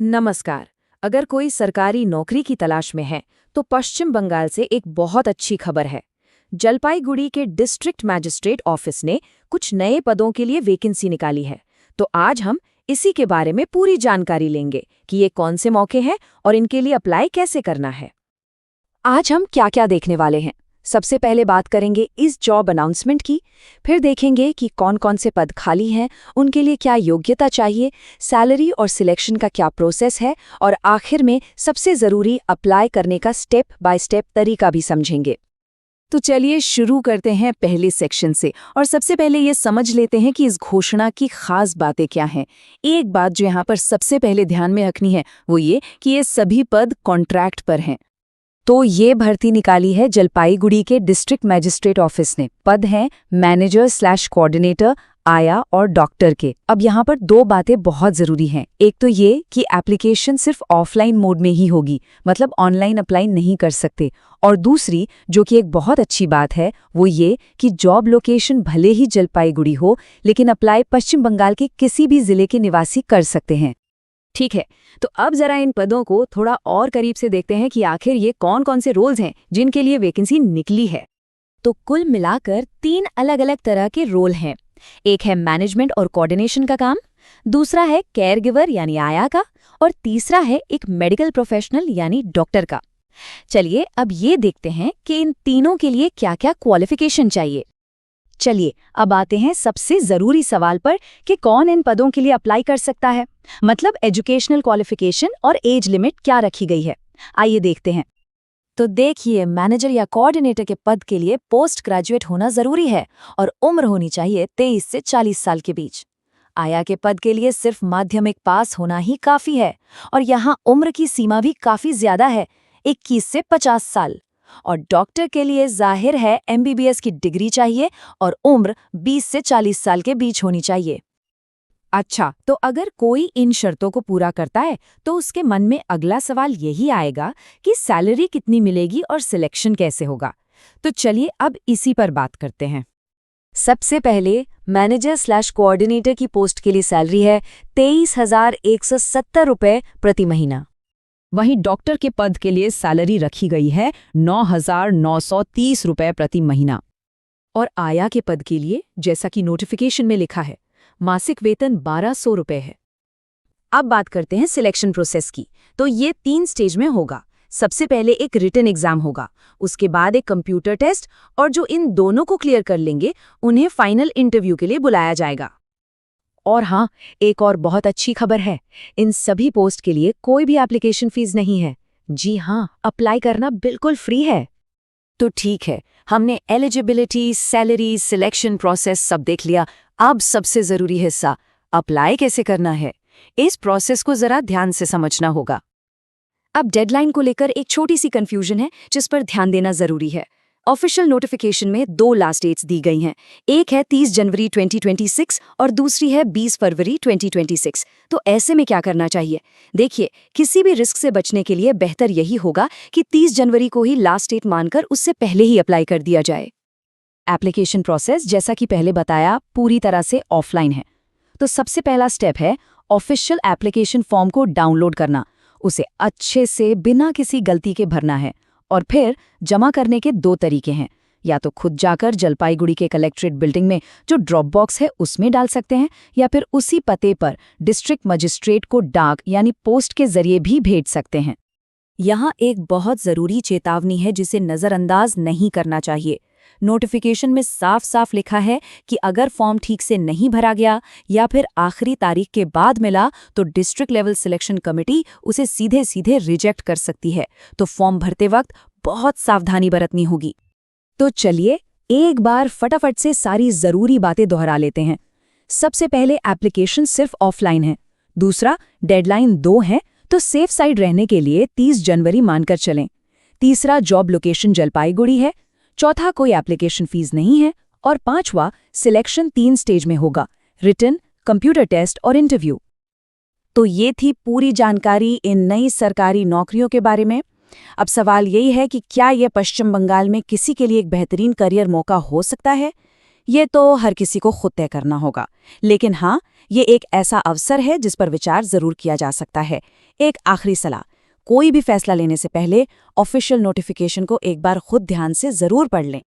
नमस्कार। अगर कोई सरकारी नौकरी की तलाश में है तो पश्चिम बंगाल से एक बहुत अच्छी खबर है। जलपाईगुड़ी के डिस्ट्रिक्ट मैजिस्ट्रेट ऑफिस ने कुछ नए पदों के लिए वैकेंसी निकाली है। तो आज हम इसी के बारे में पूरी जानकारी लेंगे कि ये कौन से मौके हैं और इनके लिए अप्लाई कैसे करना है। आज हम क्या क्या देखने वाले हैं। सबसे पहले बात करेंगे इस जॉब अनाउंसमेंट की, फिर देखेंगे कि कौन कौन से पद खाली हैं, उनके लिए क्या योग्यता चाहिए, सैलरी और सिलेक्शन का क्या प्रोसेस है, और आखिर में सबसे ज़रूरी अप्लाई करने का स्टेप बाय स्टेप तरीका भी समझेंगे। तो चलिए शुरू करते हैं पहले सेक्शन से और सबसे पहले ये समझ लेते हैं कि इस घोषणा की खास बातें क्या हैं। एक बात जो यहाँ पर सबसे पहले ध्यान में रखनी है वो ये कि ये सभी पद कॉन्ट्रैक्ट पर हैं। तो ये भर्ती निकाली है जलपाईगुड़ी के डिस्ट्रिक्ट मैजिस्ट्रेट ऑफिस ने। पद हैं मैनेजर/कोऑर्डिनेटर, आया और डॉक्टर के। अब यहाँ पर दो बातें बहुत ज़रूरी हैं। एक तो ये कि एप्लीकेशन सिर्फ ऑफलाइन मोड में ही होगी, मतलब ऑनलाइन अप्लाई नहीं कर सकते। और दूसरी, जो कि एक बहुत अच्छी बात है, वो ये कि जॉब लोकेशन भले ही जलपाईगुड़ी हो, लेकिन अप्लाई पश्चिम बंगाल के किसी भी जिले के निवासी कर सकते हैं। ठीक है, तो अब जरा इन पदों को थोड़ा और करीब से देखते हैं कि आखिर ये कौन कौन से रोल्स हैं जिनके लिए वैकेंसी निकली है। तो कुल मिलाकर 3 अलग अलग तरह के रोल हैं। एक है मैनेजमेंट और कोऑर्डिनेशन का काम, दूसरा है केयर गिवर यानी आया का, और तीसरा है एक मेडिकल प्रोफेशनल यानी डॉक्टर का। चलिए अब ये देखते हैं कि इन तीनों के लिए क्या क्या क्वालिफिकेशन चाहिए। चलिए अब आते हैं सबसे ज़रूरी सवाल पर कि कौन इन पदों के लिए अप्लाई कर सकता है, मतलब एजुकेशनल क्वालिफिकेशन और एज लिमिट क्या रखी गई है। आइए देखते हैं। तो देखिए, मैनेजर या कोऑर्डिनेटर के पद के लिए पोस्ट ग्रेजुएट होना ज़रूरी है और उम्र होनी चाहिए 23 से 40 साल के बीच। आया के पद के लिए सिर्फ माध्यमिक पास होना ही काफ़ी है और यहाँ उम्र की सीमा भी काफ़ी ज़्यादा है, 21 से 50 साल। और डॉक्टर के लिए जाहिर है MBBS की डिग्री चाहिए और उम्र 20 से 40 साल के बीच होनी चाहिए। अच्छा, तो अगर कोई इन शर्तों को पूरा करता है तो उसके मन में अगला सवाल यही आएगा कि सैलरी कितनी मिलेगी और सिलेक्शन कैसे होगा। तो चलिए अब इसी पर बात करते हैं। सबसे पहले मैनेजर/कोऑर्डिनेटर की पोस्ट के लिए सैलरी है 23,170 रुपये प्रति महीना। वहीं डॉक्टर के पद के लिए सैलरी रखी गई है 9,930 रुपये प्रति महीना। और आया के पद के लिए, जैसा कि नोटिफिकेशन में लिखा है, मासिक वेतन 1,200 रुपये है। अब बात करते हैं सिलेक्शन प्रोसेस की। तो ये 3 स्टेज में होगा। सबसे पहले एक रिटन एग्जाम होगा, उसके बाद एक कंप्यूटर टेस्ट, और जो इन दोनों को क्लियर कर लेंगे उन्हें फाइनल इंटरव्यू के लिए बुलाया जाएगा। और हाँ, एक और बहुत अच्छी खबर है, इन सभी पोस्ट के लिए कोई भी एप्लीकेशन फीस नहीं है। जी हाँ, अप्लाई करना बिल्कुल फ्री है। तो ठीक है, हमने एलिजिबिलिटी, सैलरी, सिलेक्शन प्रोसेस सब देख लिया। अब सबसे ज़रूरी हिस्सा, अप्लाई कैसे करना है। इस प्रोसेस को ज़रा ध्यान से समझना होगा। अब डेडलाइन को लेकर एक छोटी सी कंफ्यूजन है जिस पर ध्यान देना ज़रूरी है। ऑफिशियल नोटिफिकेशन में 2 लास्ट डेट्स दी गई हैं। एक है 30 जनवरी 2026 और दूसरी है 20 फरवरी 2026। तो ऐसे में क्या करना चाहिए? देखिए, किसी भी रिस्क से बचने के लिए बेहतर यही होगा कि 30 जनवरी को ही लास्ट डेट मानकर उससे पहले ही अप्लाई कर दिया जाए। एप्लीकेशन प्रोसेस, जैसा कि पहले बताया, पूरी तरह से ऑफलाइन है। तो सबसे पहला स्टेप है ऑफिशियल एप्लीकेशन फॉर्म को डाउनलोड करना। उसे अच्छे से बिना किसी गलती के भरना है। और फिर जमा करने के 2 तरीके हैं। या तो खुद जाकर जलपाईगुड़ी के कलेक्ट्रेट बिल्डिंग में जो ड्रॉप बॉक्स है उसमें डाल सकते हैं, या फिर उसी पते पर डिस्ट्रिक्ट मजिस्ट्रेट को डाक यानी पोस्ट के जरिए भी भेज सकते हैं। यहाँ एक बहुत ज़रूरी चेतावनी है जिसे नज़रअंदाज नहीं करना चाहिए। नोटिफिकेशन में साफ साफ लिखा है कि अगर फॉर्म ठीक से नहीं भरा गया या फिर आखिरी तारीख के बाद मिला तो डिस्ट्रिक्ट लेवल सिलेक्शन कमेटी उसे सीधे सीधे रिजेक्ट कर सकती है। तो फॉर्म भरते वक्त बहुत सावधानी बरतनी होगी। तो चलिए एक बार फटाफट से सारी ज़रूरी बातें दोहरा लेते हैं। सबसे पहले एप्लीकेशन सिर्फ ऑफलाइन है। दूसरा, डेडलाइन 2 है, तो सेफ साइड रहने के लिए 30 जनवरी मानकर चलें। तीसरा, जॉब लोकेशन जलपाईगुड़ी है। चौथा, कोई एप्लीकेशन फीस नहीं है। और 5वां, सिलेक्शन 3 स्टेज में होगा, रिटन, कंप्यूटर टेस्ट और इंटरव्यू। तो ये थी पूरी जानकारी इन नई सरकारी नौकरियों के बारे में। अब सवाल यही है कि क्या यह पश्चिम बंगाल में किसी के लिए एक बेहतरीन करियर मौका हो सकता है, ये तो हर किसी को खुद तय करना होगा, लेकिन हाँ, ये एक ऐसा अवसर है जिस पर विचार जरूर किया जा सकता है। एक आखिरी सलाह, कोई भी फैसला लेने से पहले ऑफिशियल नोटिफिकेशन को एक बार खुद ध्यान से जरूर पढ़ लें।